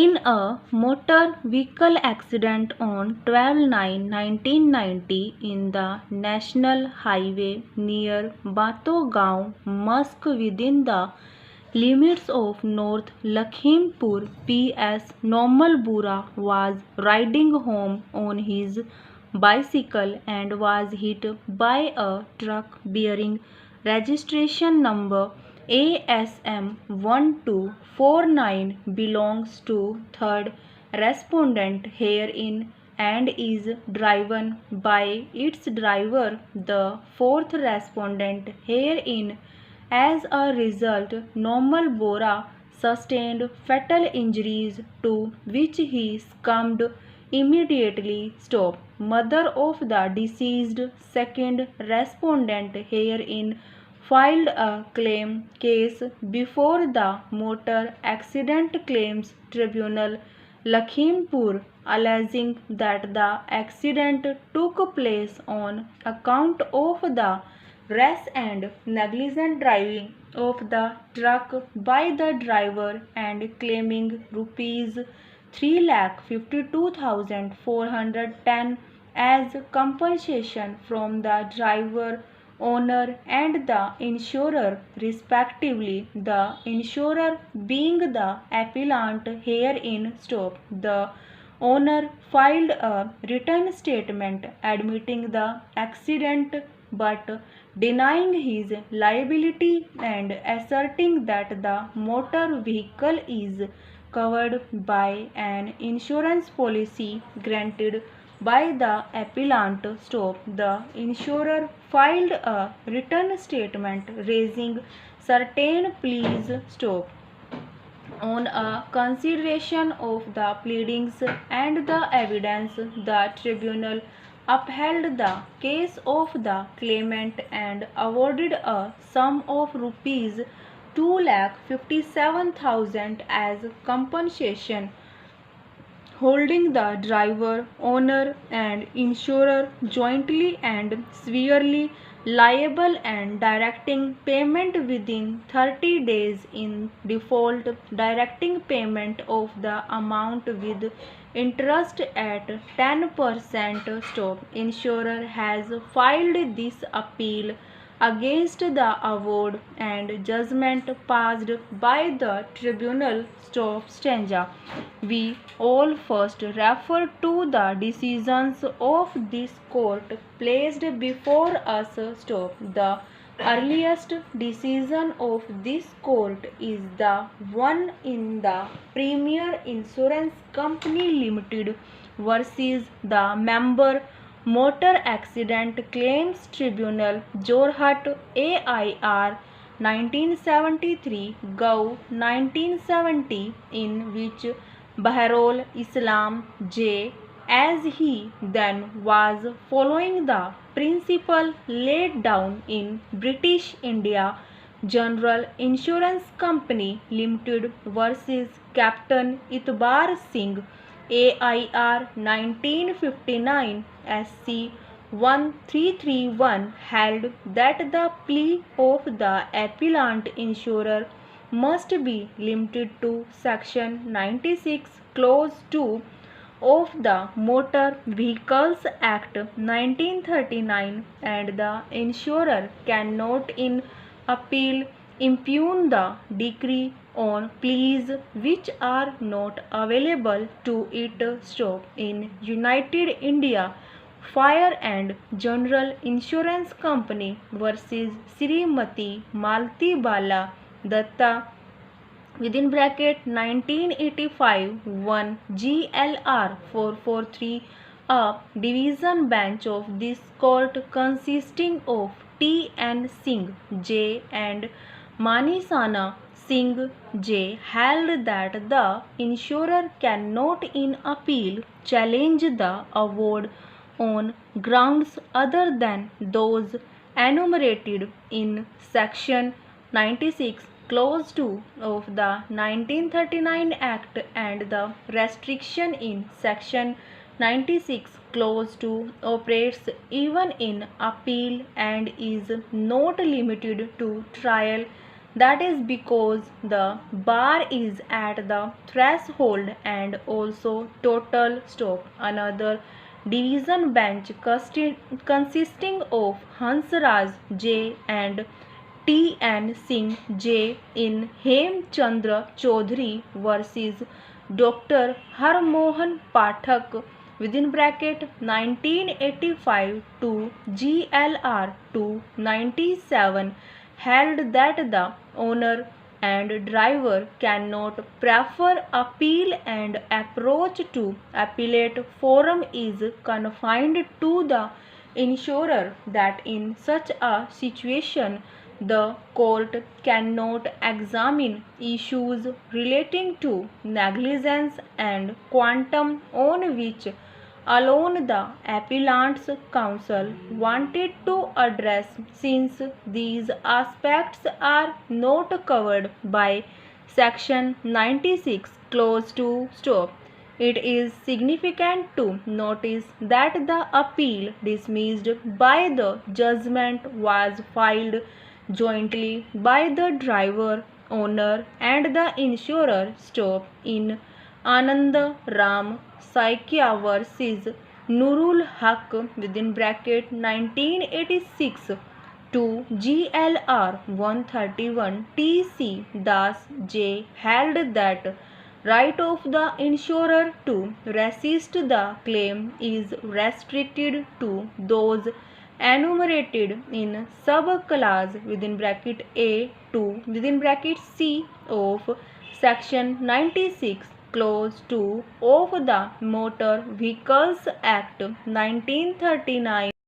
In a motor vehicle accident on 12/9/1990 in the National Highway near Batogao, Musk within the limits of North Lakhimpur, PS Nomal Bura was riding home on his bicycle and was hit by a truck bearing registration number ASM 1249 belongs to third respondent herein and is driven by its driver, the fourth respondent herein. As a result, Nomal Bora sustained fatal injuries to which he succumbed immediately. Stop. Mother of the deceased second respondent herein filed a claim case before the Motor Accident Claims Tribunal, Lakhimpur, alleging that the accident took place on account of the rash and negligent driving of the truck by the driver and claiming rupees 3,52,410 as compensation from the driver, owner and the insurer respectively, the insurer being the appellant herein. Stop. The owner filed a written statement admitting the accident but denying his liability and asserting that the motor vehicle is covered by an insurance policy granted by the appellant. Stop. The insurer filed a written statement raising certain pleas. Stop. On a consideration of the pleadings and the evidence, the tribunal upheld the case of the claimant and awarded a sum of rupees 2,57,000 as compensation, holding the driver, owner and insurer jointly and severally liable and directing payment within 30 days in default, directing payment of the amount with interest at 10%. Stop. Insurer has filed this appeal against the award and judgment passed by the tribunal. Stop. Stanza. We all first refer to the decisions of this court placed before us. Stop. The earliest decision of this court is the one in the Premier Insurance Company Limited versus the member Motor Accident Claims Tribunal, Jorhat, AIR 1973, Gau 1970, in which Bahrul Islam J, as he then was, following the principle laid down in British India General Insurance Company Limited versus Captain Itbar Singh, AIR 1959, SC 1331, held that the plea of the appellant insurer must be limited to Section 96, Clause 2 of the Motor Vehicles Act 1939, and the insurer cannot in appeal impugn the decree on pleas which are not available to it. Stop. In United India Fire and General Insurance Company versus Srimati Malti Bala Datta within bracket 1985 1 GLR 443, a division bench of this court consisting of T.N. Singh J and Manisana Singh J held that the insurer cannot in appeal challenge the award on grounds other than those enumerated in section 96 Clause 2 of the 1939 Act and the restriction in Section 96 Clause 2 operates even in appeal and is not limited to trial That is because the bar is at the threshold and also total stop. Another division bench consisting of Hansraj J and T.N. Singh J in Hemchandra Chaudhary versus Dr. Harmohan Pathak within bracket 1985 to GLR 297 held that the owner and driver cannot prefer appeal and approach to appellate forum is confined to the insurer, that in such a situation the court cannot examine issues relating to negligence and quantum on which alone the appellant's counsel wanted to address, since these aspects are not covered by section 96 clause 2 stop. It is significant to notice that the appeal dismissed by the judgment was filed jointly by the driver, owner and the insurer stop in Anand Ram Saikia versus Nurul Haq within bracket 1986 to GLR 131 TC Das J held that right of the insurer to resist the claim is restricted to those enumerated in subclause within bracket A 2 within bracket C of section 96 clause 2 of the Motor Vehicles Act 1939